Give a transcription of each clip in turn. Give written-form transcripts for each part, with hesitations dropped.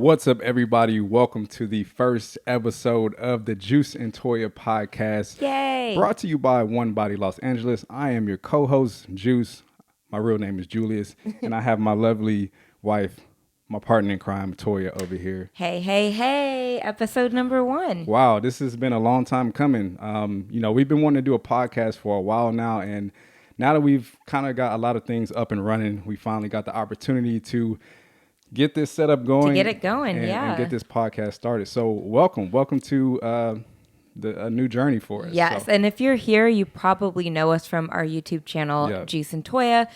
What's up, everybody? Welcome to the first episode of the Juice Toya Podcast. Yay! Brought to you by One Body Los Angeles. I am your co-host, Juice. My real name is Julius, and I have my lovely wife, my partner in crime, Latoya, over here. Hey, episode number 1. Wow, this has been a long time coming. We've been wanting to do a podcast for a while now, and now that we've kind of got a lot of things up and running, we finally got the opportunity to get this set up going. To get it going, and get this podcast started. So welcome to a new journey for us. Yes, so. And if you're here, you probably know us from our YouTube channel, Juice Toya,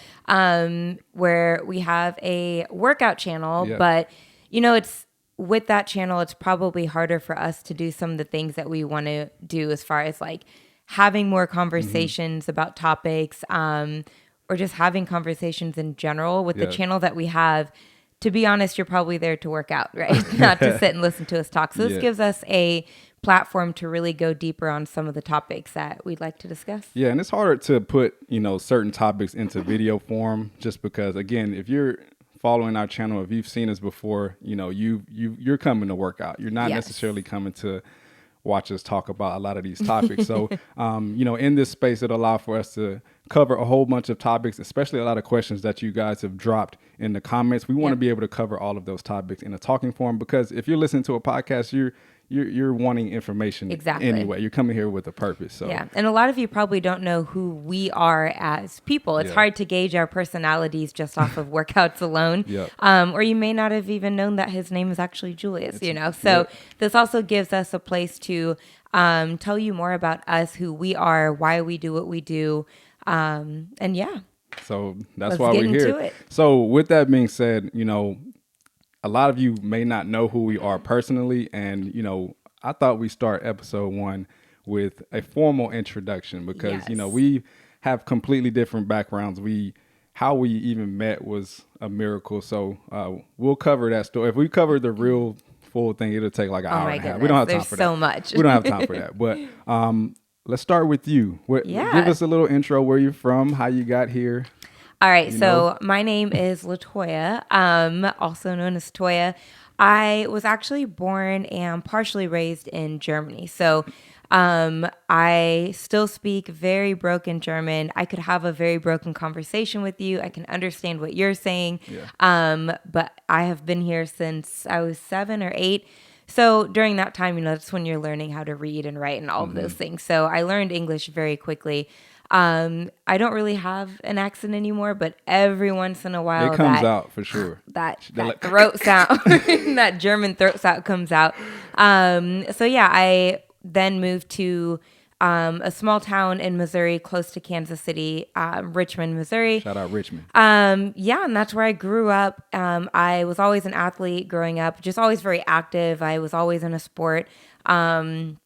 where we have a workout channel. Yeah. But, it's with that channel, it's probably harder for us to do some of the things that we want to do as far as like having more conversations about topics or just having conversations in general with the channel that we have. To be honest, you're probably there to work out, right? Not to sit and listen to us talk. So this gives us a platform to really go deeper on some of the topics that we'd like to discuss. Yeah, and it's harder to put, certain topics into video form just because, again, if you're following our channel, if you've seen us before, you're coming to work out. You're not necessarily coming to watch us talk about a lot of these topics. So, in this space, it'll allow for us to cover a whole bunch of topics, especially a lot of questions that you guys have dropped in the comments. We want to be able to cover all of those topics in a talking form, because if you're listening to a podcast, you're wanting information anyway. You're coming here with a purpose. So and a lot of you probably don't know who we are as people. It's hard to gauge our personalities just off of workouts alone. Or you may not have even known that his name is actually Julius, So this also gives us a place to tell you more about us, who we are, why we do what we do. So that's why we're here. So with that being said, a lot of you may not know who we are personally. And, I thought we start episode 1 with a formal introduction because, we have completely different backgrounds. How we even met was a miracle. So we'll cover that story. If we cover the real full thing, it'll take like an hour and a half. We don't have time for that. There's so much. We don't have time for that. But let's start with you. Give us a little intro, where you're from, how you got here. All right. So my name is Latoya, also known as Toya. I was actually born and partially raised in Germany. So I still speak very broken German. I could have a very broken conversation with you. I can understand what you're saying. But I have been here since I was 7 or 8. So during that time, that's when you're learning how to read and write and all of those things. So I learned English very quickly. I don't really have an accent anymore, but every once in a while it comes out for sure. That throat sound, that German throat sound comes out. I then moved to a small town in Missouri, close to Kansas City, Richmond, Missouri. Shout out Richmond. And that's where I grew up. I was always an athlete growing up, just always very active. I was always in a sport. And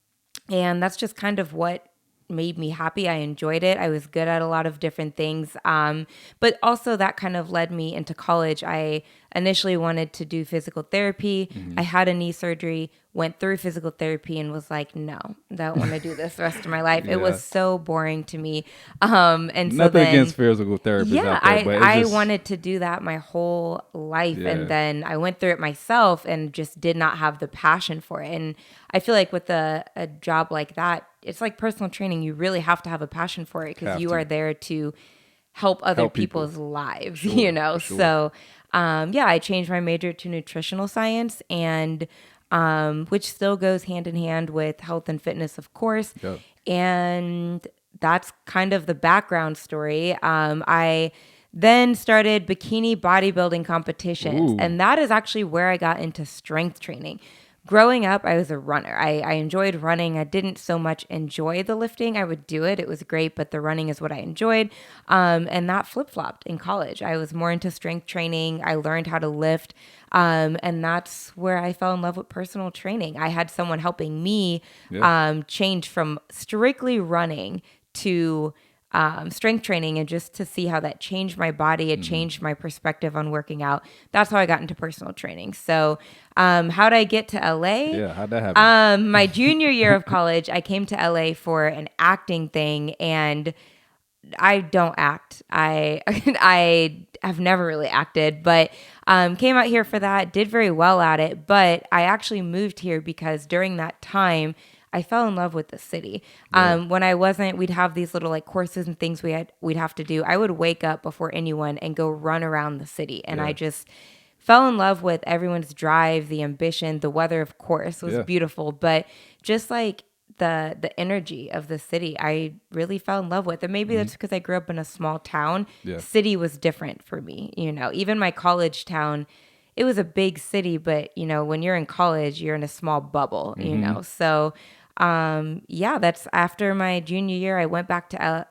that's just kind of what made me happy. I enjoyed it. I was good at a lot of different things. But also that kind of led me into college. I initially wanted to do physical therapy. I had a knee surgery, went through physical therapy and was like, no, I don't want to do this the rest of my life. It was so boring to me. And so nothing against physical therapists out there, but I wanted to do that my whole life. And then I went through it myself and just did not have the passion for it. And I feel like with a job like that, it's like personal training. You really have to have a passion for it because you are there to help other people's lives, Sure. So, I changed my major to nutritional science, and which still goes hand in hand with health and fitness, of course. And that's kind of the background story. I then started bikini bodybuilding competitions, and that is actually where I got into strength training. Growing up, I was a runner. I enjoyed running. I didn't so much enjoy the lifting. I would do it. It was great, but the running is what I enjoyed. And that flip-flopped in college. I was more into strength training. I learned how to lift. And that's where I fell in love with personal training. I had someone helping me change from strictly running to strength training, and just to see how that changed my body. It changed my perspective on working out. That's how I got into personal training. So how'd I get to LA? Yeah, how'd that happen? My junior year of college, I came to LA for an acting thing, and I don't act. I have never really acted, but came out here for that, did very well at it. But I actually moved here because during that time, I fell in love with the city. When I wasn't, we'd have these little like courses and things we'd have to do. I would wake up before anyone and go run around the city, and I just fell in love with everyone's drive, the ambition, the weather, of course, was beautiful, but just like the energy of the city, I really fell in love with. And maybe that's because I grew up in a small town. City was different for me, even my college town, it was a big city, but when you're in college, you're in a small bubble, So that's after my junior year, I went back to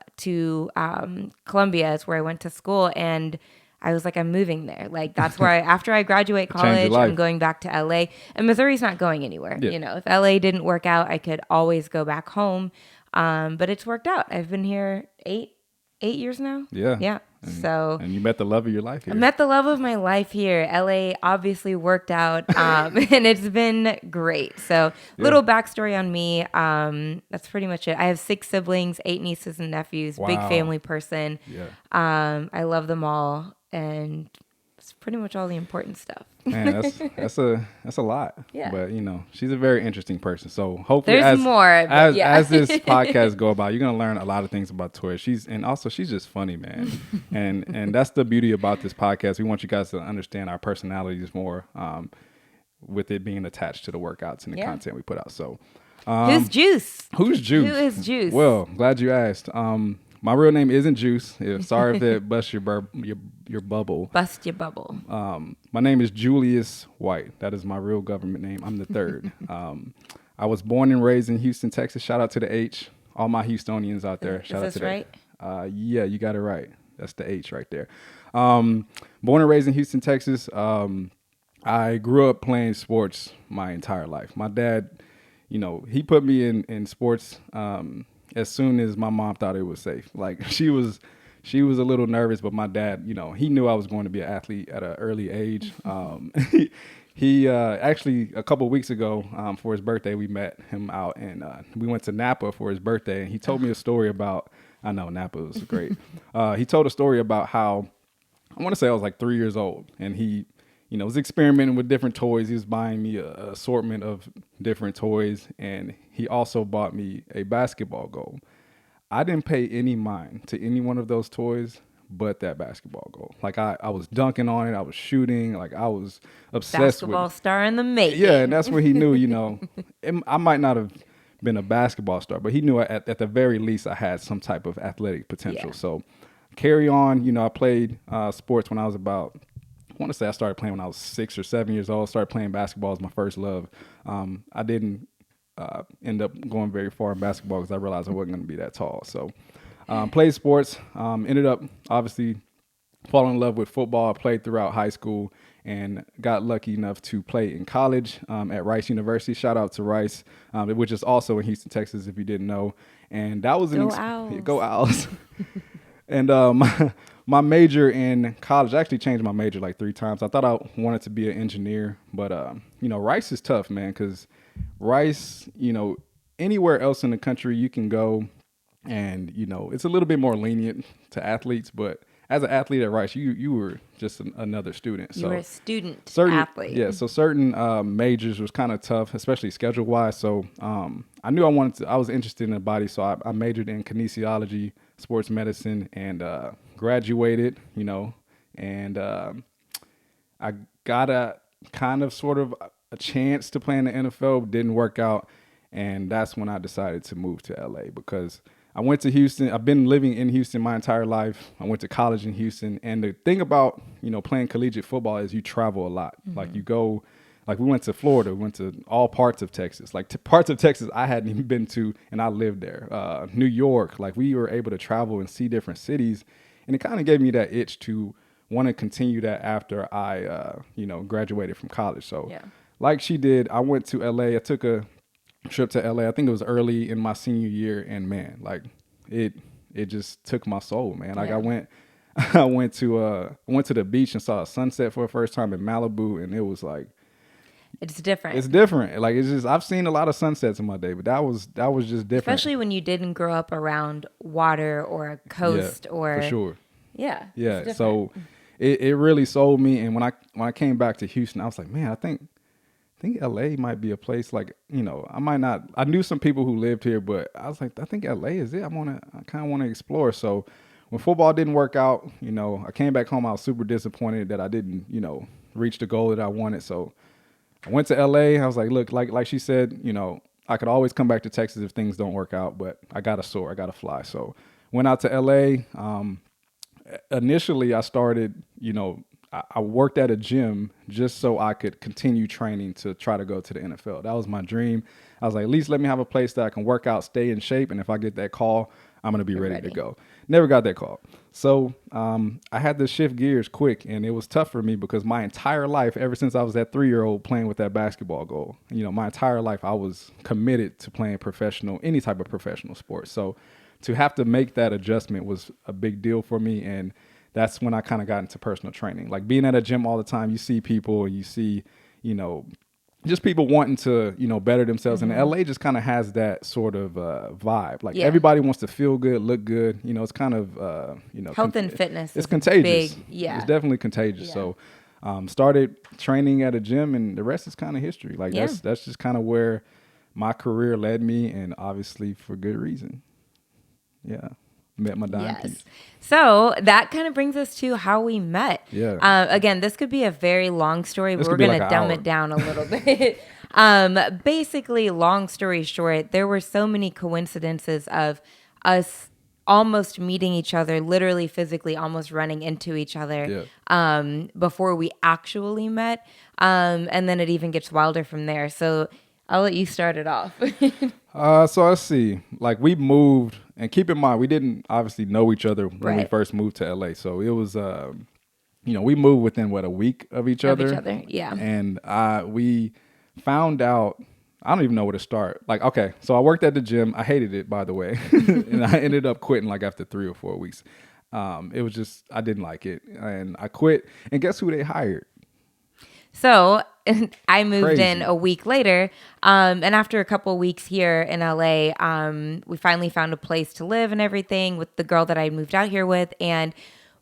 Columbia, is where I went to school, and I was like, I'm moving there. Like, that's where after I graduate college, I'm going back to LA. And Missouri's not going anywhere. If LA didn't work out, I could always go back home. But it's worked out. I've been here eight years now. Yeah. And you met the love of your life here. I met the love of my life here. LA obviously worked out, and it's been great. So little backstory on me. That's pretty much it. I have 6 siblings, 8 nieces and nephews, big family person. I love them all. And it's pretty much all the important stuff. Man, that's a lot. Yeah. But she's a very interesting person. So hopefully, there's more. As this podcast go about, you're gonna learn a lot of things about Toya. She's just funny, man. and that's the beauty about this podcast. We want you guys to understand our personalities more, with it being attached to the workouts and the content we put out. So, who's Juice? Who's Juice? Who is Juice? Well, glad you asked. My real name isn't Juice. Sorry if it busts your bubble. Bust your bubble. My name is Julius White. That is my real government name. I'm the third. I was born and raised in Houston, Texas. Shout out to the H. All my Houstonians out there. Shout out to right? Yeah, you got it right. That's the H right there. Born and raised in Houston, Texas. I grew up playing sports my entire life. My dad, he put me in sports as soon as my mom thought it was safe. Like, she was a little nervous, but my dad, he knew I was going to be an athlete at an early age. He actually, a couple of weeks ago, for his birthday, we met him out, and we went to Napa for his birthday, and he told me a story about, I know, Napa was great. He told a story about how, I want to say I was like 3 years old, and he was experimenting with different toys. He was buying me an assortment of different toys, and he also bought me a basketball goal. I didn't pay any mind to any one of those toys but that basketball goal. Like, I was dunking on it. I was shooting. Like, I was obsessed with basketball star in the making. Yeah, and that's where he knew, I might not have been a basketball star, but he knew at the very least I had some type of athletic potential. So carry on. I played sports when I was about, I want to say I started playing when I was 6 or 7 years old. Started playing basketball as my first love. I didn't end up going very far in basketball because I realized I wasn't going to be that tall. So played sports, ended up obviously falling in love with football. I played throughout high school and got lucky enough to play in college at Rice University. Shout out to Rice, which is also in Houston, Texas, if you didn't know. And that was Go Owls. And my major in college, I actually changed my major like 3 times. I thought I wanted to be an engineer, but Rice is tough, man, because Rice, anywhere else in the country you can go, and it's a little bit more lenient to athletes, but as an athlete at Rice, you were just another student. You were a student athlete. Yeah, so certain majors was kind of tough, especially schedule-wise. So I knew I was interested in the body, so I majored in kinesiology, sports medicine, and graduated, and I got a kind of sort of a chance to play in the NFL, didn't work out, and that's when I decided to move to LA because I went to Houston. I've been living in Houston my entire life. I went to college in Houston, and the thing about playing collegiate football is you travel a lot. Mm-hmm. Like, you go, like, we went to Florida, we went to all parts of Texas, like parts of Texas I hadn't even been to, and I lived there. New York, like, we were able to travel and see different cities, and it kind of gave me that itch to want to continue that after I graduated from college. So like she did, I went to LA. I took a trip to LA. I think it was early in my senior year, and man, like, it just took my soul, man. Like, I went to the beach and saw a sunset for the first time in Malibu, and it was like, It's different. It's different. Like, it's just, I've seen a lot of sunsets in my day, but that was just different. Especially when you didn't grow up around water or a coast or. For sure. Yeah. Yeah. So it really sold me. And when I came back to Houston, I was like, man, I think LA might be a place, like, you know, I knew some people who lived here, but I was like, I think LA is it. I kind of want to explore. So when football didn't work out, you know, I came back home. I was super disappointed that I didn't, you know, reach the goal that I wanted. So I went to LA. I was like, look, like she said, you know, I could always come back to Texas if things don't work out, but I got to soar. I got to fly. So went out to LA. Initially I started, you know, I worked at a gym just so I could continue training to try to go to the NFL. That was my dream. I was like, at least let me have a place that I can work out, stay in shape. And if I get that call, I'm going to be ready to go. Never got that call. So I had to shift gears quick, and it was tough for me because my entire life, ever since I was that 3-year-old playing with that basketball goal, you know, my entire life I was committed to playing any type of professional sport. So to have to make that adjustment was a big deal for me. And that's when I kind of got into personal training. Like, being at a gym all the time, you see people and you see, you know, just people wanting to, you know, better themselves. And LA just kind of has that sort of vibe. Like, everybody wants to feel good, look good. You know, it's kind of, you know, health and fitness. It's contagious. Big, It's definitely contagious. So started training at a gym, and the rest is kind of history. Like, that's just kind of where my career led me, and obviously for good reason. Yeah. Met my dime piece. So that kind of brings us to how we met. Yeah. Again, this could be a very long story. We're going to dumb it down a little bit. Basically, long story short, there were so many coincidences of us almost meeting each other, literally physically almost running into each other before we actually met. And then it even gets wilder from there. So I'll let you start it off. So let's see. Like, we moved, and keep in mind, we didn't obviously know each other when we first moved to LA. So it was, you know, we moved within a week of each other. Yeah. And we found out, I don't even know where to start. Like, okay, so I worked at the gym. I hated it, by the way. And I ended up quitting like after 3 or 4 weeks. It was just, I didn't like it. And I quit. And guess who they hired? So I moved in a week later. And after a couple of weeks here in LA, we finally found a place to live and everything with the girl that I moved out here with. And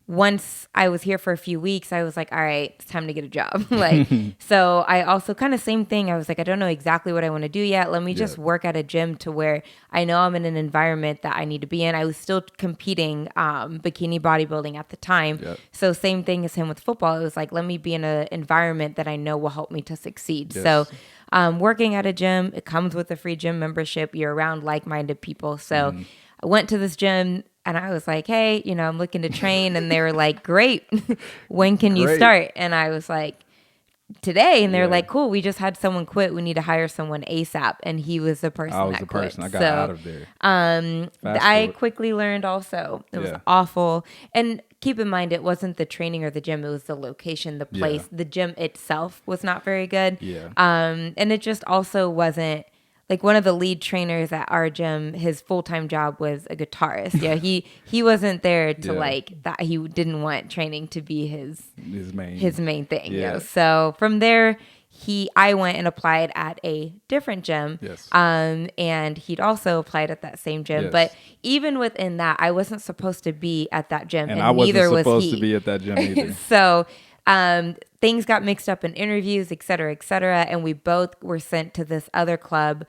once I was here for a few weeks, I was like, all right, it's time to get a job. Like, so I also kind of same thing. I was like, I don't know exactly what I want to do yet. Let me just work at a gym to where I know I'm in an environment that I need to be in. I was still competing bikini bodybuilding at the time. So same thing as him with football. It was like, let me be in an environment that I know will help me to succeed. So working at a gym, it comes with a free gym membership. You're around like-minded people. So I went to this gym. And I was like, hey, you know, I'm looking to train. And they were like, great. When can you start? And I was like, today. And they're like, cool. We just had someone quit. We need to hire someone ASAP. And he was the person that quit. I got out of there. I quickly learned also it was awful. And keep in mind, it wasn't the training or the gym. It was the location, the place. The gym itself was not very good. And it just also wasn't. Like, one of the lead trainers at our gym, his full-time job was a guitarist. Yeah, he wasn't there to like that. He didn't want training to be his main thing. You know? So from there, I went and applied at a different gym. And he'd also applied at that same gym. But even within that, I wasn't supposed to be at that gym, and I wasn't neither supposed was he. to be at that gym either. So things got mixed up in interviews, et cetera, and we both were sent to this other club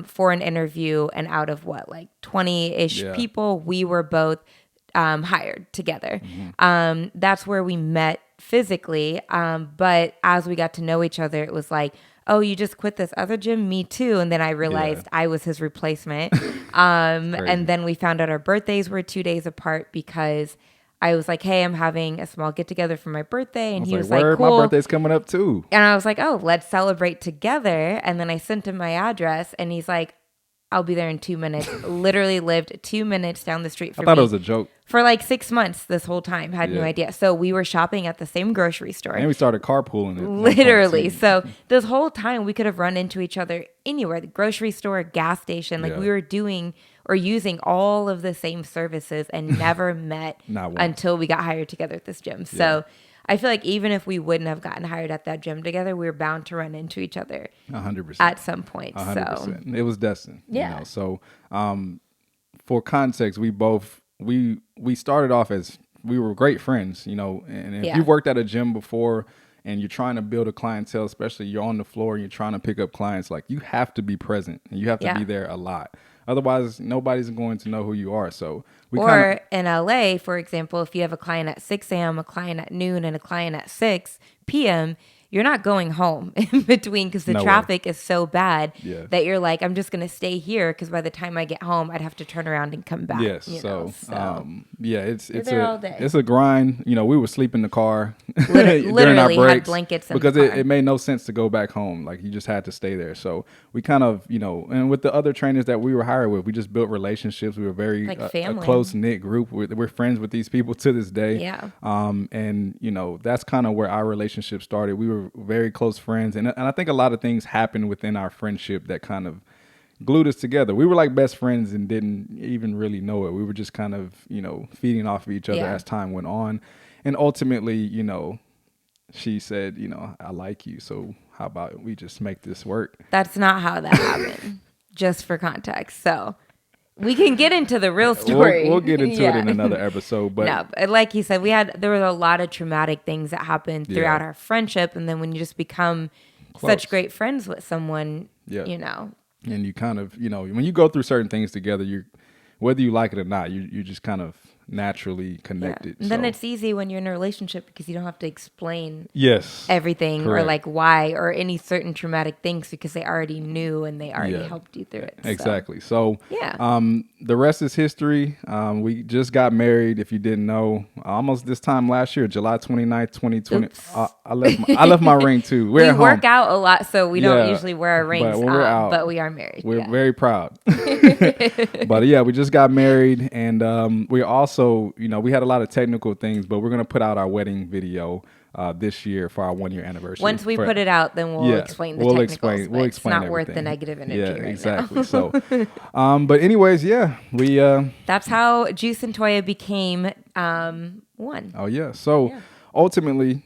for an interview. And out of 20-ish people, we were both hired together. That's where we met physically. But as we got to know each other, it was like, oh, you just quit this other gym? Me too. And then I realized I was his replacement. And then we found out our birthdays were 2 days apart because I was like, hey, I'm having a small get together for my birthday. And he was like, cool. My birthday's coming up too. And I was like, oh, let's celebrate together. And then I sent him my address, and he's like, I'll be there in 2 minutes. Literally lived 2 minutes down the street from me. I thought it was a joke. For like 6 months this whole time. Had no idea. So we were shopping at the same grocery store. And we started carpooling. Literally. So this whole time we could have run into each other anywhere. The grocery store, gas station. Like we were doing or using all of the same services and never met until we got hired together at this gym. So I feel like even if we wouldn't have gotten hired at that gym together, we were bound to run into each other 100% at some point. 100%. So. It was destined. Yeah. So for context, we started off as we were great friends, and if you've worked at a gym before and you're trying to build a clientele, especially you're on the floor and you're trying to pick up clients, like you have to be present and you have to be there a lot. Otherwise, nobody's going to know who you are. So in LA, for example, if you have a client at 6 a.m., a client at noon, and a client at 6 p.m., you're not going home in between because the traffic is so bad that you're like, I'm just going to stay here because by the time I get home, I'd have to turn around and come back. Yes. It's all day. It's a grind. We would sleep in the car literally during our breaks had blankets in because the car. It made no sense to go back home. Like you just had to stay there. So we kind of, and with the other trainers that we were hired with, we just built relationships. We were very a close knit group. We're friends with these people to this day. Yeah. And that's kind of where our relationship started. We were very close friends, and I think a lot of things happened within our friendship that kind of glued us together. We were like best friends and didn't even really know it. We were just kind of feeding off of each other as time went on, and ultimately she said I like you, so how about we just make this work. That's not how that happened. Just for context, so we can get into the real story. We'll get into it in another episode. But no, like you said, there were a lot of traumatic things that happened throughout our friendship. And then when you just become such great friends with someone, And you kind of, when you go through certain things together, whether you like it or not, you just kind of naturally connected. And then it's easy when you're in a relationship because you don't have to explain everything Correct. or like why or any certain traumatic things because they already knew and they already helped you through it. Exactly. So the rest is history. We just got married, if you didn't know, almost this time last year, July 29th, 2020. I left my ring too. We work out a lot, so we don't usually wear our rings, but we are married. We're very proud. But we just got married, and we also, we had a lot of technical things, but we're going to put out our wedding video this year for our 1 year anniversary. Once we put it out, then we'll explain the technicals. We'll explain it's not everything. Worth the negative energy exactly. now. So, but anyways, we. That's how Juice and Toya became one. Oh yeah. So ultimately,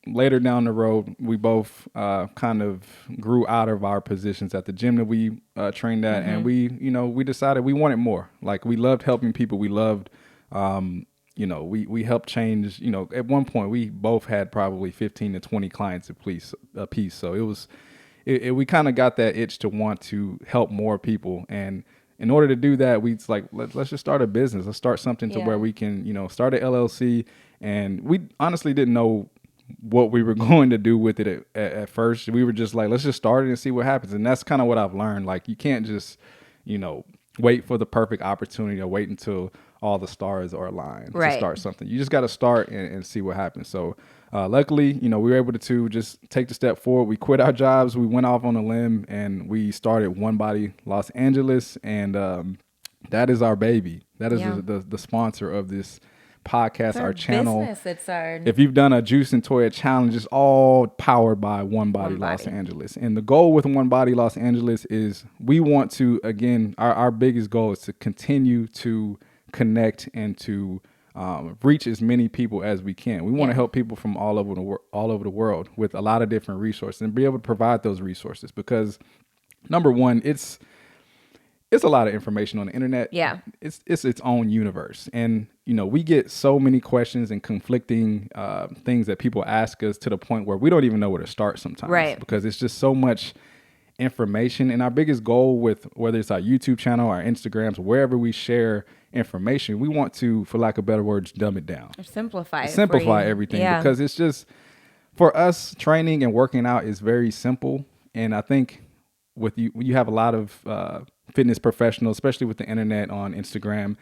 later down the road, we both kind of grew out of our positions at the gym that we trained at, and we decided we wanted more. Like we loved helping people. We loved. We helped change, at one point we both had probably 15 to 20 clients a piece. So we kind of got that itch to want to help more people. And in order to do that, we like, let's just start a business. Let's start something to where we can, start an LLC. And we honestly didn't know what we were going to do with it at first. We were just like, let's just start it and see what happens. And that's kind of what I've learned. Like you can't just, wait for the perfect opportunity or wait until all the stars are aligned to start something. You just got to start and see what happens. So luckily, we were able to just take the step forward. We quit our jobs. We went off on a limb and we started One Body Los Angeles. And that is our baby. That is the sponsor of this podcast, our channel. It's our. If you've done a Juice and Toya challenge, it's all powered by One Body Los Angeles. And the goal with One Body Los Angeles is we want to, again, our biggest goal is to continue to connect and to reach as many people as we can. We want to help people from all over the world with a lot of different resources and be able to provide those resources because number one, it's a lot of information on the internet. Yeah. It's its own universe. And, we get so many questions and conflicting things that people ask us to the point where we don't even know where to start sometimes. Right. Because it's just so much information. And our biggest goal with whether it's our YouTube channel, our Instagrams, wherever we share information, we want to, for lack of better words, dumb it down. Or simplify everything. Yeah. Because it's just, for us, training and working out is very simple. And I think with you have a lot of fitness professionals, especially with the internet on Instagram,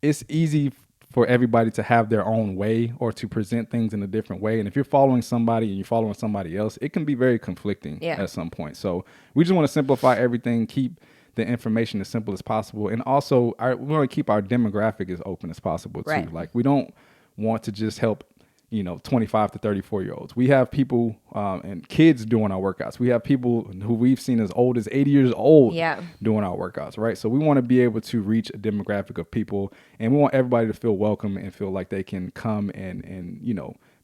it's easy for everybody to have their own way or to present things in a different way. And if you're following somebody and you're following somebody else, it can be very conflicting at some point. So we just want to simplify everything, keep the information as simple as possible. And also we want to keep our demographic as open as possible too. Right. Like we don't want to just help 25 to 34 year olds. We have people and kids doing our workouts. We have people who we've seen as old as 80 years old doing our workouts, right? So we want to be able to reach a demographic of people, and we want everybody to feel welcome and feel like they can come and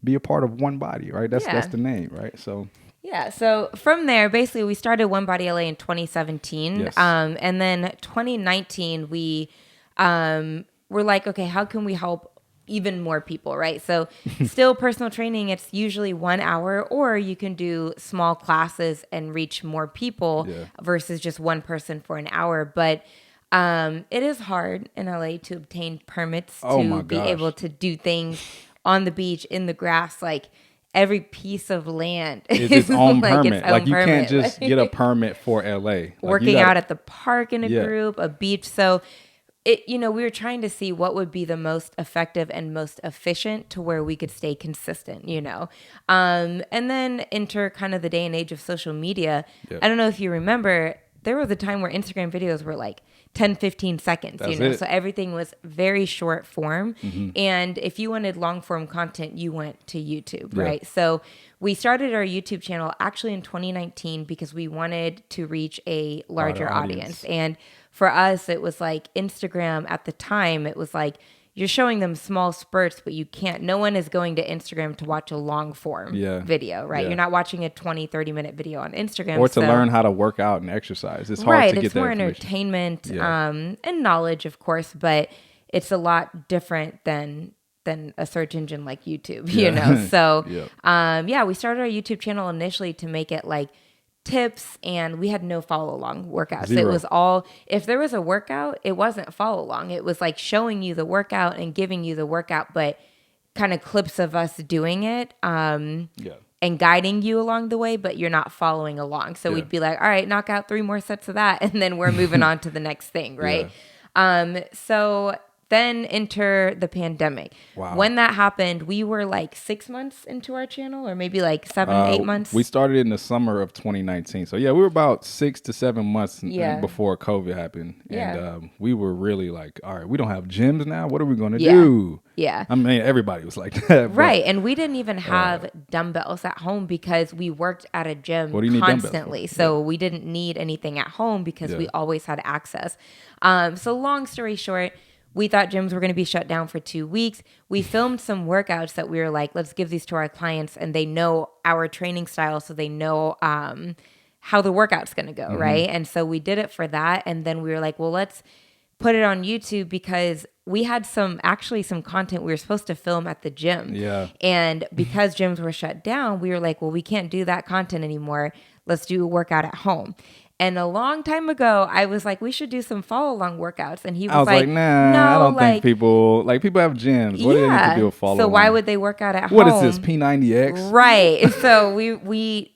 be a part of One Body, right? That's the name, right? So. Yeah, so from there, basically, we started One Body LA in 2017. Yes. And then 2019, we were like, okay, how can we help even more people, right? So still personal training, it's usually 1 hour, or you can do small classes and reach more people versus just one person for an hour. But it is hard in LA to obtain permits to be able to do things on the beach, in the grass, like every piece of land is its own like permit. Its own like you permit. Can't just get a permit for LA. Like working out at the park in a group, a beach. So we were trying to see what would be the most effective and most efficient to where we could stay consistent, and then enter kind of the day and age of social media. I don't know if you remember, there was a time where Instagram videos were like 10, 15 seconds, so everything was very short form. And if you wanted long form content, you went to YouTube, right? So we started our YouTube channel actually in 2019 because we wanted to reach a larger audience. And for us, it was like Instagram at the time, it was like, you're showing them small spurts, but no one is going to Instagram to watch a long form video, right? You're not watching a 20, 30-minute video on Instagram. Or to learn how to work out and exercise. It's hard to get that information. Right, it's more entertainment and knowledge, of course, but it's a lot different than a search engine like YouTube, So, we started our YouTube channel initially to make it like tips, and we had no follow along workouts. Zero. It was all, if there was a workout, it wasn't follow along. It was like showing you the workout and giving you the workout, but kind of clips of us doing it and guiding you along the way, but you're not following along. So we'd be like, all right, knock out 3 more sets of that, and then we're moving on to the next thing, right? So then enter the pandemic. Wow. When that happened, we were like 6 months into our channel, or maybe like 7, 8 months. We started in the summer of 2019. So we were about 6 to 7 months before COVID happened. And we were really like, all right, we don't have gyms now. What are we going to do? Yeah. I mean, everybody was like that. Right. And we didn't even have dumbbells at home because we worked at a gym constantly. So we didn't need anything at home because we always had access. So long story short, we thought gyms were going to be shut down for 2 weeks. We filmed some workouts that we were like, let's give these to our clients, and they know our training style, so they know how the workout's going to go, right? And so we did it for that, and then we were like, well, let's put it on YouTube because we had some content we were supposed to film at the gym. Yeah. And because gyms were shut down, we were like, well, we can't do that content anymore. Let's do a workout at home. And a long time ago, I was like, we should do some follow-along workouts. And he was like, nah, no, I don't think people have gyms. What do they need to do a follow-along? So why would they work out at home? What is this, P90X? Right. So we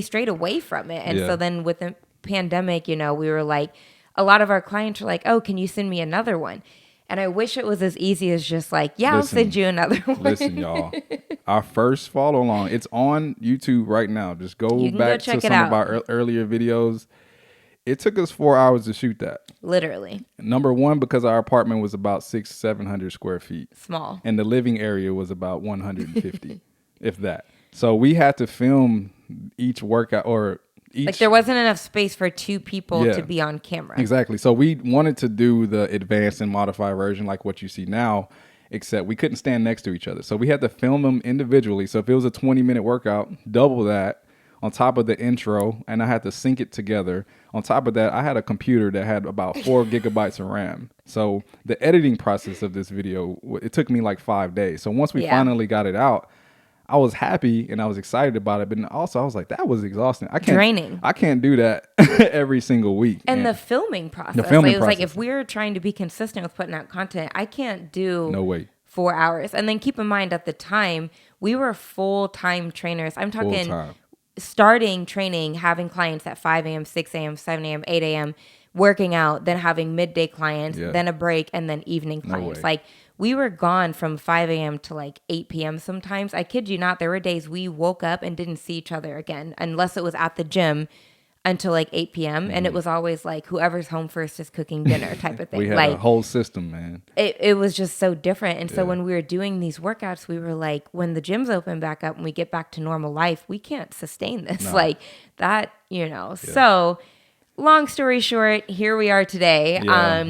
strayed away from it. And so then with the pandemic, we were like, a lot of our clients were like, oh, can you send me another one? And I wish it was as easy as just like, I'll send you another one. Listen, y'all. Our first follow along, it's on YouTube right now. Just go back to some of our earlier videos. It took us 4 hours to shoot that. Literally. Number one, because our apartment was about 600-700 square feet. Small. And the living area was about 150, if that. So we had to film each workout like there wasn't enough space for 2 people to be on camera. Exactly. So we wanted to do the advanced and modified version like what you see now, except we couldn't stand next to each other. So we had to film them individually. So if it was a 20-minute workout, double that on top of the intro, and I had to sync it together. On top of that, I had a computer that had about 4 gigabytes of RAM. So the editing process of this video, it took me like 5 days. So once we finally got it out, I was happy and I was excited about it, but also I was like, that was exhausting. Draining. I can't do that every single week. And the filming process. It was like, if we're trying to be consistent with putting out content, I can't do 4 hours. And then keep in mind, at the time, we were full-time trainers. I'm talking starting training, having clients at 5 a.m., 6 a.m., 7 a.m., 8 a.m., working out, then having midday clients, then a break, and then evening clients. Like, we were gone from 5 a.m. to like 8 p.m. sometimes. I kid you not, there were days we woke up and didn't see each other again, unless it was at the gym, until like 8 p.m. And it was always like whoever's home first is cooking dinner type of thing. We had a whole system, man. It was just so different. And so when we were doing these workouts, we were like, when the gyms open back up and we get back to normal life, we can't sustain this. Like that, So long story short, here we are today.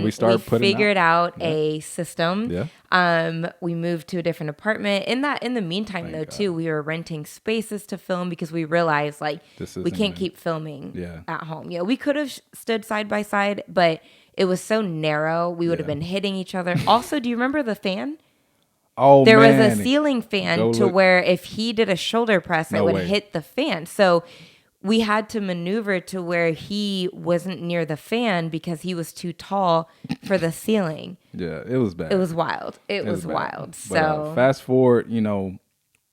We figured out a system. We moved to a different apartment. In the meantime, though, too, we were renting spaces to film because we realized like we can't keep filming at home. Yeah, we could have stood side by side, but it was so narrow. We would have been hitting each other. Also, do you remember the fan? Oh, there man. was a ceiling fan where if he did a shoulder press, it would hit the fan. So we had to maneuver to where he wasn't near the fan because he was too tall for the ceiling. Yeah, it was bad. It was wild. It was wild. But, so fast forward,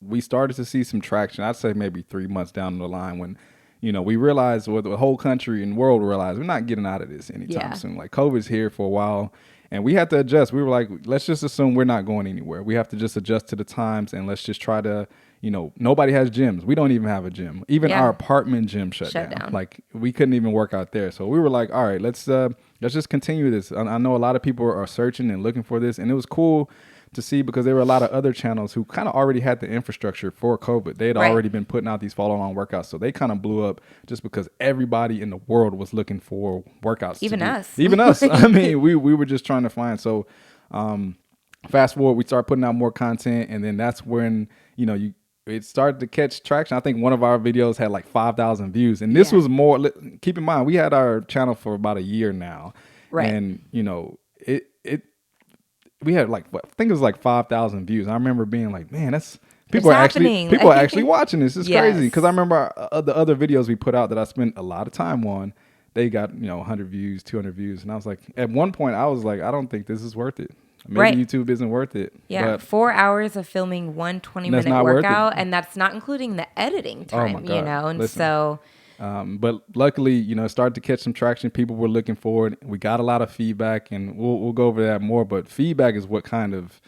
we started to see some traction. I'd say maybe 3 months down the line when, we realized, well, the whole country and world realized we're not getting out of this anytime soon. Like COVID's here for a while. And we had to adjust. We were like, let's just assume we're not going anywhere. We have to just adjust to the times and let's just try to, nobody has gyms. We don't even have a gym. Even our apartment gym shut down. Like we couldn't even work out there. So we were like, all right, let's just continue this. I know a lot of people are searching and looking for this. And it was cool to see because there were a lot of other channels who kind of already had the infrastructure for COVID. They had already been putting out these follow-along workouts. So they kind of blew up just because everybody in the world was looking for workouts. Even us. Even us. I mean, we were just trying to find. So fast forward, we start putting out more content. And then that's when, it started to catch traction. I think one of our videos had like 5,000 views. And this was more, keep in mind, we had our channel for about a year now. Right. And, we had like, I think it was like 5,000 views. I remember being like, man, people are actually watching this. It's crazy. Because I remember the other videos we put out that I spent a lot of time on, they got, 100 views, 200 views. And I was like, at one point I was like, I don't think this is worth it. Maybe YouTube isn't worth it. Yeah, but 4 hours of filming one 20-minute workout, and that's not including the editing time, and Listen. So... but luckily, it started to catch some traction. People were looking for it. We got a lot of feedback, and we'll go over that more. But feedback is what kind of,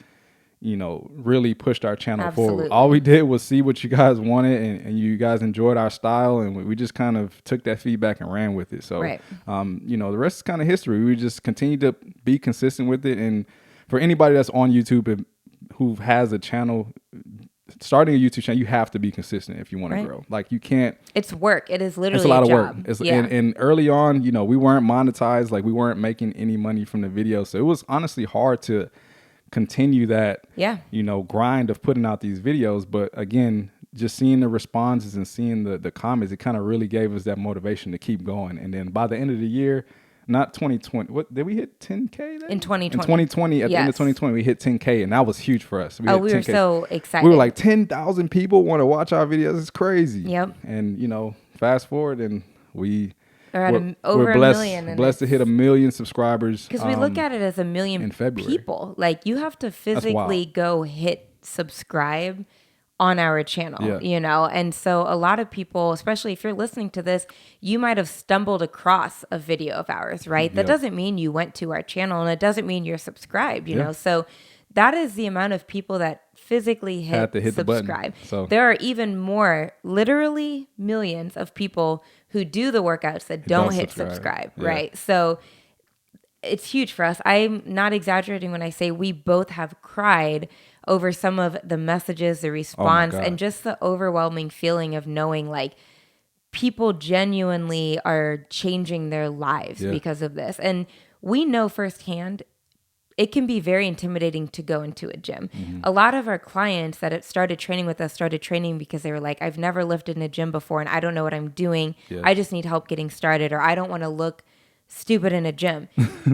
really pushed our channel forward. All we did was see what you guys wanted, and you guys enjoyed our style, and we just kind of took that feedback and ran with it. So, the rest is kind of history. We just continued to be consistent with it. And for anybody that's on YouTube who has a channel, starting a YouTube channel, you have to be consistent if you want to grow. Like you can't. It's work. It is literally it's a lot of job. work. And early on, we weren't monetized. Like we weren't making any money from the video, so it was honestly hard to continue that. Grind of putting out these videos. But again, just seeing the responses and seeing the comments, it kind of really gave us that motivation to keep going. And then by the end of the year. Not 2020. What did we hit 10K then? In 2020. In 2020, at the end of 2020, we hit 10K, and that was huge for us. We were so excited. We were like 10,000 people want to watch our videos. It's crazy. Yep. And fast forward, and we're over blessed, a million. Blessed to hit 1 million subscribers. Because we look at it as 1 million in February. People. Like you have to physically go hit subscribe on our channel, and so a lot of people, especially if you're listening to this, you might have stumbled across a video of ours, right? That doesn't mean you went to our channel, and it doesn't mean you're subscribed, you know? So that is the amount of people that physically hit subscribe. So there are even more, literally millions of people who do the workouts that don't hit subscribe, right? So it's huge for us. I'm not exaggerating when I say we both have cried over some of the messages, the response, and just the overwhelming feeling of knowing like people genuinely are changing their lives because of this. And we know firsthand, it can be very intimidating to go into a gym. Mm-hmm. A lot of our clients that had started training with us started training because they were like, I've never lifted in a gym before and I don't know what I'm doing. I just need help getting started, or I don't want to look stupid in a gym.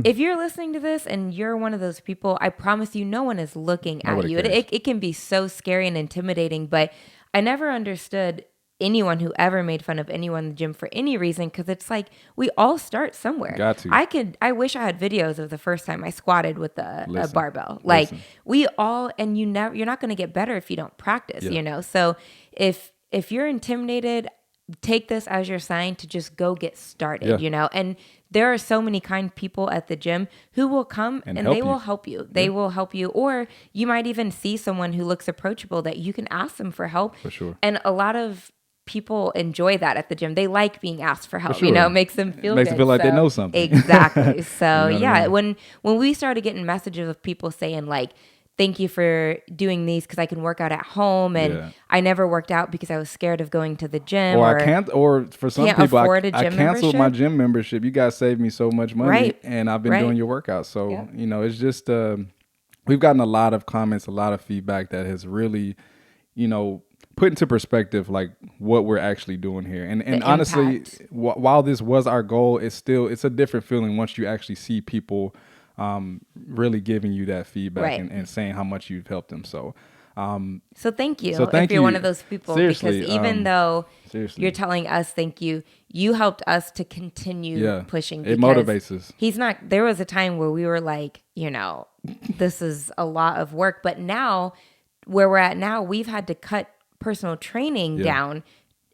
If you're listening to this and you're one of those people, I promise you no one is looking at you. It can be so scary and intimidating, but I never understood anyone who ever made fun of anyone in the gym for any reason, because it's like we all start somewhere. Got to. I wish I had videos of the first time I squatted with a barbell. Like we all, and you're not going to get better if you don't practice, So if you're intimidated, take this as your sign to just go get started, and there are so many kind people at the gym who will come and they will help you. They will help you. Or you might even see someone who looks approachable that you can ask them for help. For sure. And a lot of people enjoy that at the gym. They like being asked for help, it makes them feel good. Makes them feel like they know something. Exactly. So when we started getting messages of people saying like, thank you for doing these because I can work out at home, and I never worked out because I was scared of going to the gym. Or for some people, I canceled my gym membership. You guys saved me so much money, and I've been doing your workouts. So it's just we've gotten a lot of comments, a lot of feedback that has really, put into perspective like what we're actually doing here. And honestly, while this was our goal, it's a different feeling once you actually see people really giving you that feedback and saying how much you've helped them. So thank you. If you're one of those people, seriously, because even though you're telling us thank you, you helped us to continue pushing. It motivates us. There was a time where we were like, this is a lot of work, but now where we're at now, we've had to cut personal training down,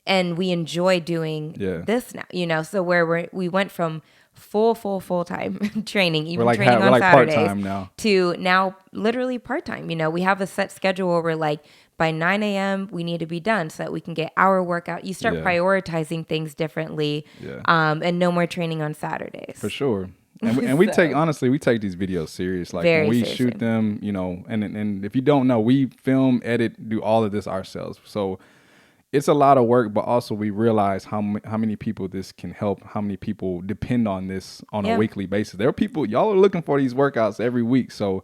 and we enjoy doing this now, so where we went from full-time training, even training on Saturdays, part-time now, to now literally part-time. We have a set schedule where we're like, by 9 a.m. we need to be done so that we can get our workout. You start prioritizing things differently, and no more training on Saturdays. For sure. And we take these videos serious. Like when we shoot them, and if you don't know, we film, edit, do all of this ourselves. So it's a lot of work, but also we realize how many people this can help, how many people depend on this on a weekly basis. There are people, y'all are looking for these workouts every week. So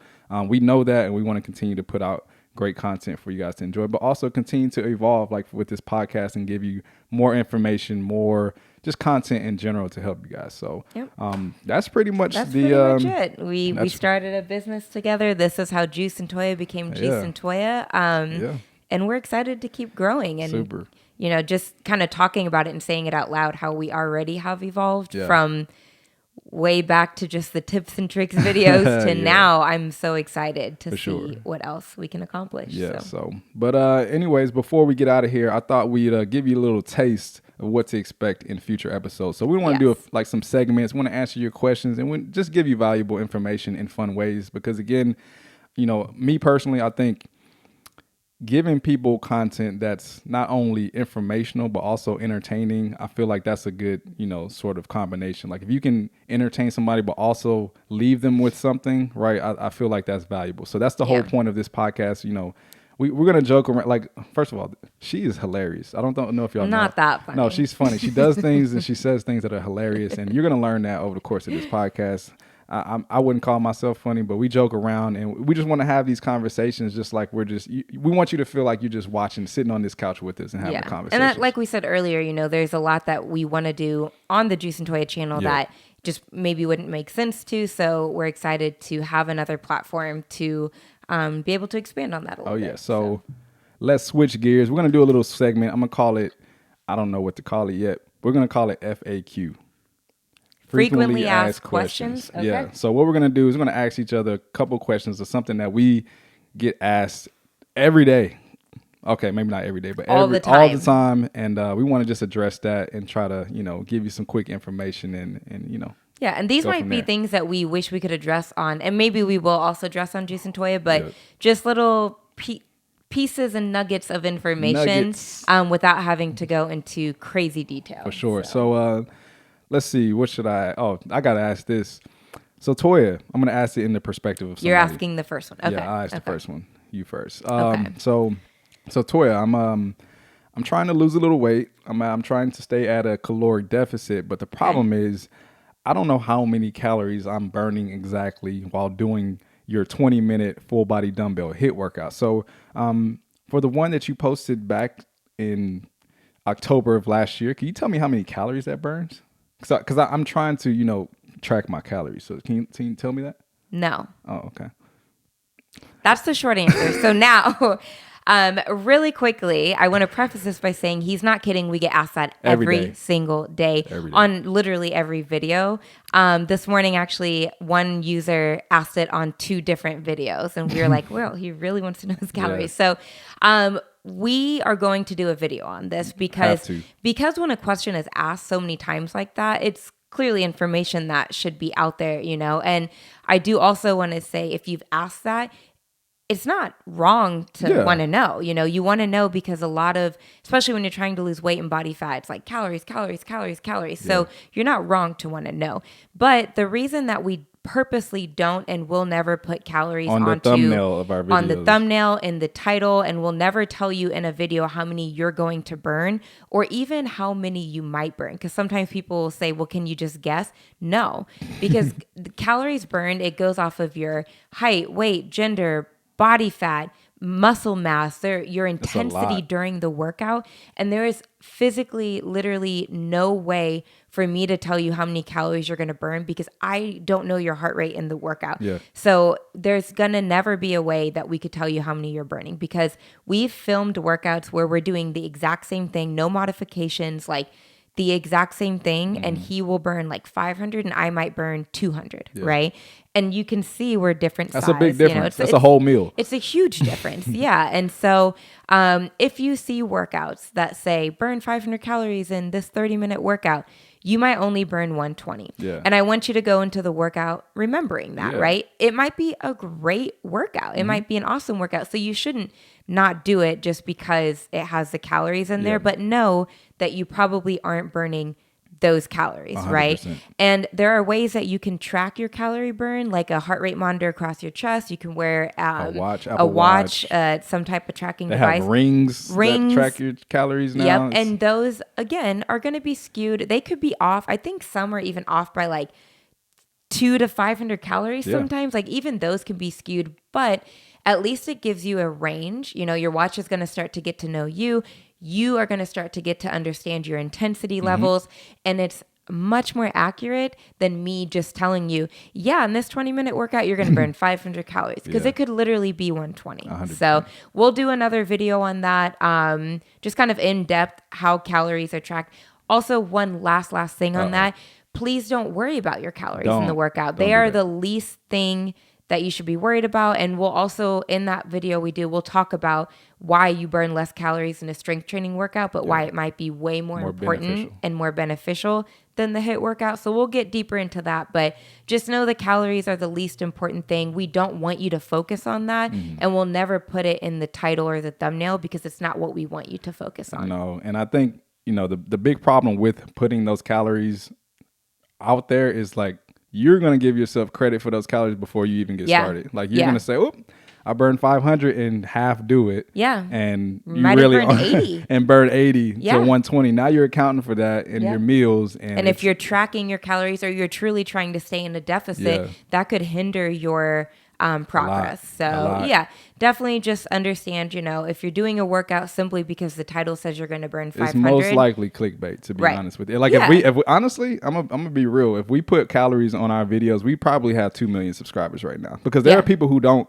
we know that, and we want to continue to put out great content for you guys to enjoy, but also continue to evolve like with this podcast and give you more information, just content in general to help you guys. So that's pretty much it. We started a business together. This is how Juice and Toya became Juice and Toya. And we're excited to keep growing and super. Just kind of talking about it and saying it out loud, how we already have evolved from way back to just the tips and tricks videos to now. I'm so excited to see what else we can accomplish. But anyways, before we get out of here, I thought we'd give you a little taste of what to expect in future episodes. So we want to do some segments. We want to answer your questions and we just give you valuable information in fun ways, because again, me personally, I think giving people content that's not only informational but also entertaining, I feel like that's a good, sort of combination. Like if you can entertain somebody but also leave them with something, right? I feel like that's valuable. So that's the whole point of this podcast. We're gonna joke around. Like, first of all, she is hilarious. I don't know if y'all know. Not that funny. No, she's funny. She does things and she says things that are hilarious, and you're gonna learn that over the course of this podcast. I wouldn't call myself funny, but we joke around and we just want to have these conversations just like we want you to feel like you're just sitting on this couch with us and having a conversation. And like we said earlier, there's a lot that we want to do on the Juice and Toya channel that just maybe wouldn't make sense to. So we're excited to have another platform to be able to expand on that a little bit. So let's switch gears. We're going to do a little segment. I'm going to call it, I don't know what to call it yet. We're going to call it FAQ. Frequently asked questions. Okay. Yeah. So what we're going to do is we're going to ask each other a couple questions of something that we get asked every day. Okay, maybe not every day, but all the time. And we want to just address that and try to, give you some quick information and. Yeah, and these might be things that we wish we could address on, and maybe we will also address on Juice and Toya, but just little pieces and nuggets of information without having to go into crazy detail. For sure. So let's see, what should I got to ask this. So Toya, I'm going to ask it in the perspective of somebody. You're asking the first one. Okay. Yeah, I asked the first one. You first. So Toya, I'm trying to lose a little weight. I'm trying to stay at a caloric deficit, but the problem is I don't know how many calories I'm burning exactly while doing your 20-minute full body dumbbell HIIT workout. So for the one that you posted back in October of last year, can you tell me how many calories that burns? Because I'm trying to, track my calories. So can you tell me that? No. Oh, okay. That's the short answer. So now, really quickly, I want to preface this by saying he's not kidding. We get asked that every single day on literally every video. This morning, actually, one user asked it on 2 different videos, and we were like, well, he really wants to know his calories. So we are going to do a video on this because when a question is asked so many times like that, it's clearly information that should be out there, And I do also want to say, if you've asked that, it's not wrong to want to know. You want to know because a lot of, especially when you're trying to lose weight and body fat, it's like calories, calories, calories, calories. So you're not wrong to want to know. But the reason that we purposely don't and will never put calories on the thumbnail of our videos, on the thumbnail, in the title, and we'll never tell you in a video how many you're going to burn or even how many you might burn. Because sometimes people will say, well, can you just guess? No, because the calories burned, it goes off of your height, weight, gender, body fat, muscle mass, your intensity during the workout. And there is physically, literally no way for me to tell you how many calories you're going to burn because I don't know your heart rate in the workout. Yeah. So there's going to never be a way that we could tell you how many you're burning because we've filmed workouts where we're doing the exact same thing, no modifications, like the exact same thing, and he will burn like 500 and I might burn 200, right? And you can see we're different size. That's a big difference. That's a whole meal. It's a huge difference, yeah. And so if you see workouts that say burn 500 calories in this 30-minute workout, you might only burn 120. Yeah. And I want you to go into the workout remembering that, right? It might be a great workout. It might be an awesome workout. So you shouldn't not do it just because it has the calories in there, but know that you probably aren't burning those calories, 100%. Right? And there are ways that you can track your calorie burn, like a heart rate monitor across your chest. You can wear a watch, some type of tracking device. They have rings that track your calories now. Yep, and those, again, are going to be skewed. They could be off. I think some are even off by like 200 to 500 calories sometimes. Like even those can be skewed, but at least it gives you a range. Your watch is going to start to get to know you. You are going to start to get to understand your intensity levels. And it's much more accurate than me just telling you, in this 20-minute workout, you're going to burn 500 calories because it could literally be 120. 100%. So we'll do another video on that, just kind of in depth how calories are tracked. Also, one last thing on that. Please don't worry about your calories in the workout. They are the least thing that you should be worried about. And we'll also, in that video we'll talk about why you burn less calories in a strength training workout, but why it might be way more important and more beneficial than the HIIT workout. So we'll get deeper into that, but just know the calories are the least important thing. We don't want you to focus on that, and we'll never put it in the title or the thumbnail because it's not what we want you to focus on. No, and I think, the big problem with putting those calories out there is like, you're going to give yourself credit for those calories before you even get started. Like you're going to say, oh, I burned 500 and half do it. Yeah. And you might really burn 80. And burn 80 to 120. Now you're accounting for that in your meals. And if you're tracking your calories or you're truly trying to stay in a deficit, that could hinder your progress. So definitely just understand, if you're doing a workout simply because the title says you're going to burn 500. It's most likely clickbait, to be honest with you. Like if we honestly, I'm gonna be real. If we put calories on our videos, we probably have 2 million subscribers right now because there are people who don't.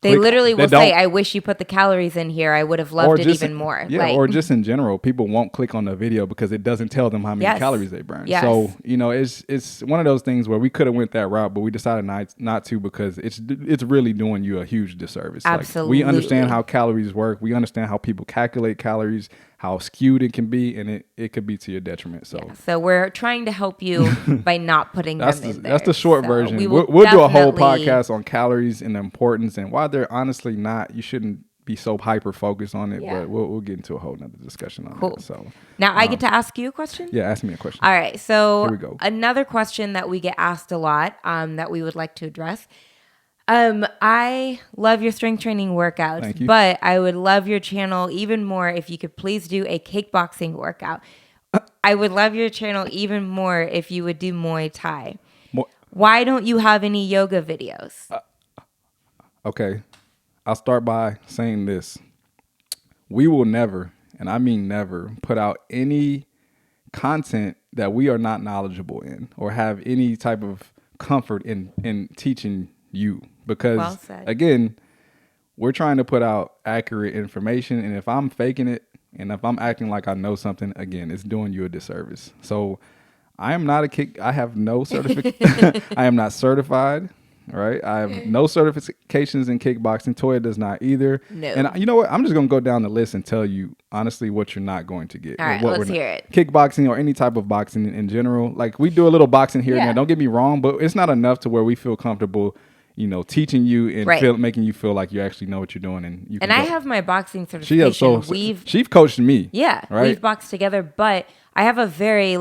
They literally will say, I wish you put the calories in here. I would have loved it even more. Yeah, or just in general, people won't click on the video because it doesn't tell them how many calories they burn. Yes. So, it's one of those things where we could have went that route, but we decided not to because it's really doing you a huge disservice. Absolutely. Like, we understand how calories work. We understand how people calculate calories, how skewed it can be, and it could be to your detriment. So we're trying to help you by not putting them in there. That's the short version. We'll do a whole podcast on calories and the importance and why they're honestly not. You shouldn't be so hyper focused on it, but we'll get into a whole nother discussion on that. So now I get to ask you a question? Yeah, ask me a question. All right. So here we go. Another question that we get asked a lot that we would like to address. I love your strength training workouts, Thank you. But I would love your channel even more if you could please do a kickboxing workout. I would love your channel even more if you would do Muay Thai. Why don't you have any yoga videos? Okay. I'll start by saying this. We will never, and I mean never, put out any content that we are not knowledgeable in or have any type of comfort in teaching you. Because, again, we're trying to put out accurate information. And if I'm faking it and if I'm acting like I know something, again, it's doing you a disservice. So I am not I have no certificate. I am not certified. Right. I have no certifications in kickboxing. Toya does not either. No. And you know what? I'm just going to go down the list and tell you honestly what you're not going to get. All right, let's hear it. Kickboxing or any type of boxing in general. Like we do a little boxing here and there. Don't get me wrong, but it's not enough to where we feel comfortable teaching you and making you feel like you actually know what you're doing. And I have my boxing certification. She's coached me. Yeah, right? We've boxed together, but I have a very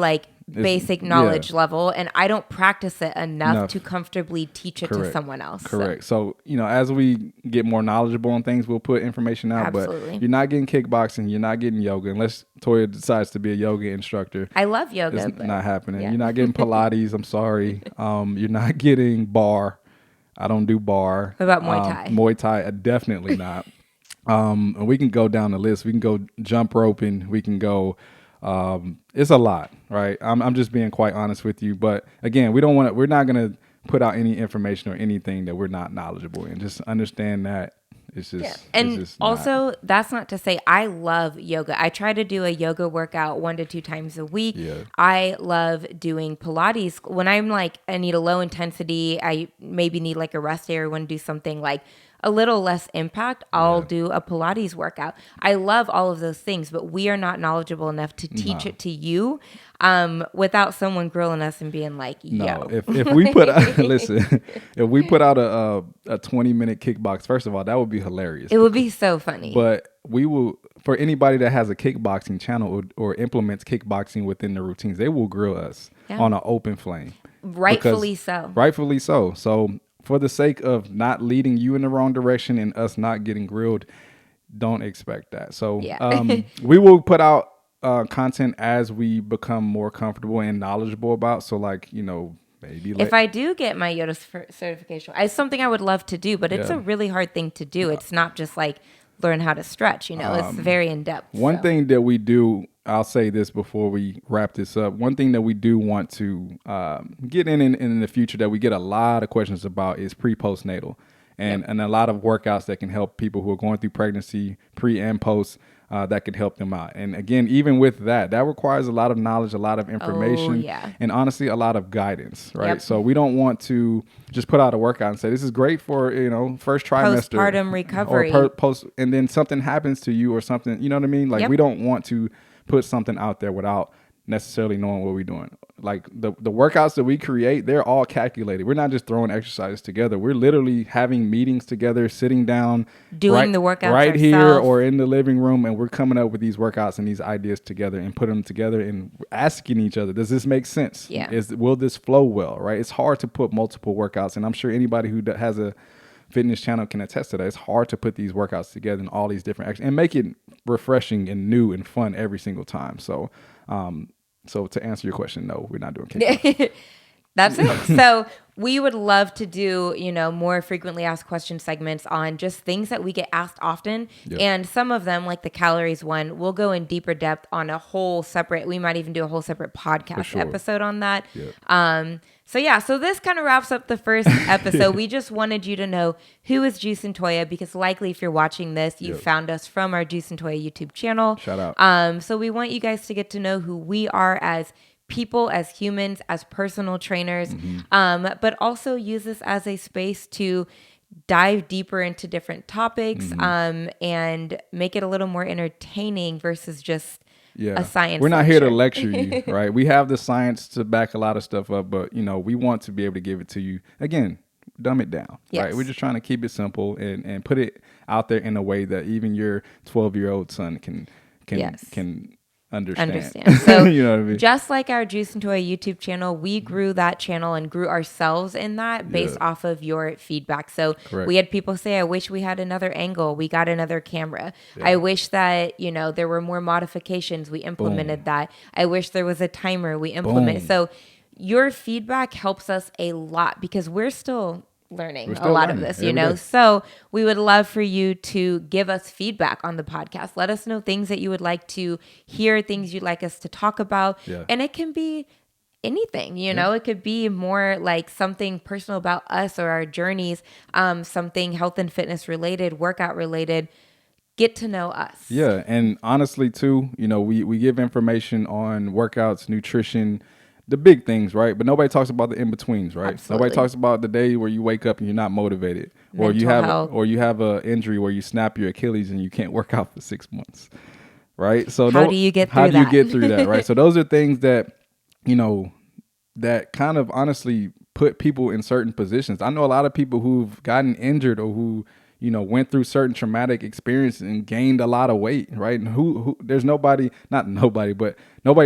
basic knowledge level, and I don't practice it enough to comfortably teach it to someone else. Correct. So, as we get more knowledgeable on things, we'll put information out. Absolutely. But you're not getting kickboxing, you're not getting yoga, unless Toya decides to be a yoga instructor. I love yoga. It's not happening. Yeah. You're not getting Pilates. I'm sorry. You're not getting bar. I don't do bar. What about Muay Thai? Muay Thai, definitely not. And we can go down the list. We can go jump roping. We can go. It's a lot, right? I'm just being quite honest with you. But again, we're not going to put out any information or anything that we're not knowledgeable in. Just understand that it's just, and it's just also that's not to say I love yoga. I try to do a yoga workout 1 to 2 times a week. Yeah. I love doing Pilates. When I'm I need a low intensity, I maybe need a rest day or want to do something a little less impact, I'll do a Pilates workout. I love all of those things, but we are not knowledgeable enough to teach it to you without someone grilling us and being yo. No, if we put listen, if we put out a 20-minute kickbox, first of all, that would be hilarious. It would be so funny. But we will, for anybody that has a kickboxing channel or implements kickboxing within the routines, they will grill us on an open flame. Rightfully so. Rightfully so. So for the sake of not leading you in the wrong direction and us not getting grilled, don't expect that. So we will put out content as we become more comfortable and knowledgeable about. So maybe if I do get my Yoda certification, it's something I would love to do, but it's a really hard thing to do. It's not just learn how to stretch, it's very in depth. One thing that we do, I'll say this before we wrap this up. One thing that we do want to get in the future that we get a lot of questions about is pre-postnatal and a lot of workouts that can help people who are going through pregnancy, pre and post, that could help them out. And again, even with that requires a lot of knowledge, a lot of information, and honestly, a lot of guidance, right? Yep. So we don't want to just put out a workout and say, this is great for, first trimester. Postpartum recovery. Or post, and then something happens to you or something, you know what I mean? We don't want to put something out there without necessarily knowing what we're doing. The workouts that we create, they're all calculated. We're not just throwing exercises together. We're literally having meetings together, sitting down, doing the workouts right here or in the living room, and we're coming up with these workouts and these ideas together and putting them together and asking each other, does this make sense? Yeah. Will this flow well, right? It's hard to put multiple workouts, and I'm sure anybody who has a fitness channel can attest to that. It's hard to put these workouts together in all these different actions and make it refreshing and new and fun every single time. So, so to answer your question, no, we're not doing kickboxing. That's it. So we would love to do, more frequently asked question segments on just things that we get asked often. Yep. And some of them, like the calories one, we'll go in deeper depth on we might even do a whole separate podcast episode on that. Yep. So this kind of wraps up the first episode. We just wanted you to know who is Juice and Toya, because likely if you're watching this, you found us from our Juice and Toya YouTube channel. Shout out. So we want you guys to get to know who we are as people, as humans, as personal trainers, but also use this as a space to dive deeper into different topics and make it a little more entertaining versus just a science We're not here to lecture you, right? We have the science to back a lot of stuff up, but we want to be able to give it to you. Again, dumb it down, right? We're just trying to keep it simple and put it out there in a way that even your 12-year-old son can understand. So you know what I mean? Just like our Juice and Toya YouTube channel, we grew that channel and grew ourselves in that based off of your feedback. So we had people say, I wish we had another angle. We got another camera. Yeah. I wish that, there were more modifications. We implemented that. I wish there was a timer. We implemented. So your feedback helps us a lot because we're still learning a lot of this, So we would love for you to give us feedback on the podcast. Let us know things that you would like to hear, things you'd like us to talk about. Yeah. And it can be anything, it could be more like something personal about us or our journeys, something health and fitness related, workout related. Get to know us. Yeah. And honestly too, we give information on workouts, nutrition, the big things, right? But nobody talks about the in-betweens, right? Absolutely. Nobody talks about the day where you wake up and you're not motivated. Or you have a injury where you snap your Achilles and you can't work out for 6 months. Right? So how do you get through that? Right? So those are things that, that kind of honestly put people in certain positions. I know a lot of people who've gotten injured or who, you know, went through certain traumatic experiences and gained a lot of weight, right? And who there's nobody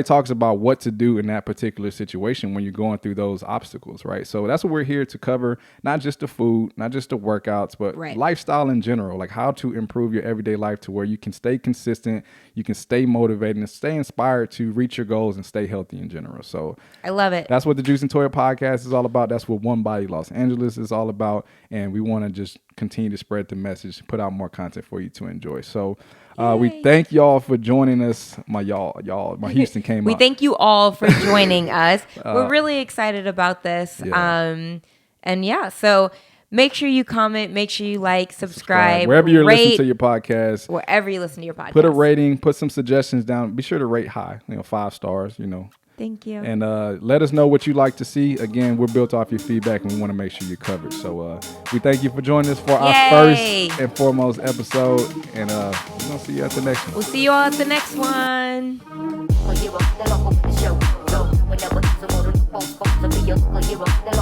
talks about what to do in that particular situation when you're going through those obstacles, right? So that's what we're here to cover, not just the food, not just the workouts, but lifestyle in general, like how to improve your everyday life to where you can stay consistent, you can stay motivated and stay inspired to reach your goals and stay healthy in general. So I love it. That's what the Juice Toya Podcast is all about. That's what One Body Los Angeles is all about. And we want to just continue to spread the message, put out more content for you to enjoy. So we thank y'all for joining us. My Houston came We up. thank you all for joining us. We're really excited about this. Yeah. So make sure you comment, make sure you like, subscribe. Wherever you're listening to your podcast. Wherever you listen to your podcast. Put a rating, put some suggestions down. Be sure to rate high, 5 stars, Thank you. And let us know what you'd like to see. Again, we're built off your feedback, and we want to make sure you're covered. So we thank you for joining us for our first and foremost episode. And we're going to see you at the next one. We'll see you all at the next one. Hero,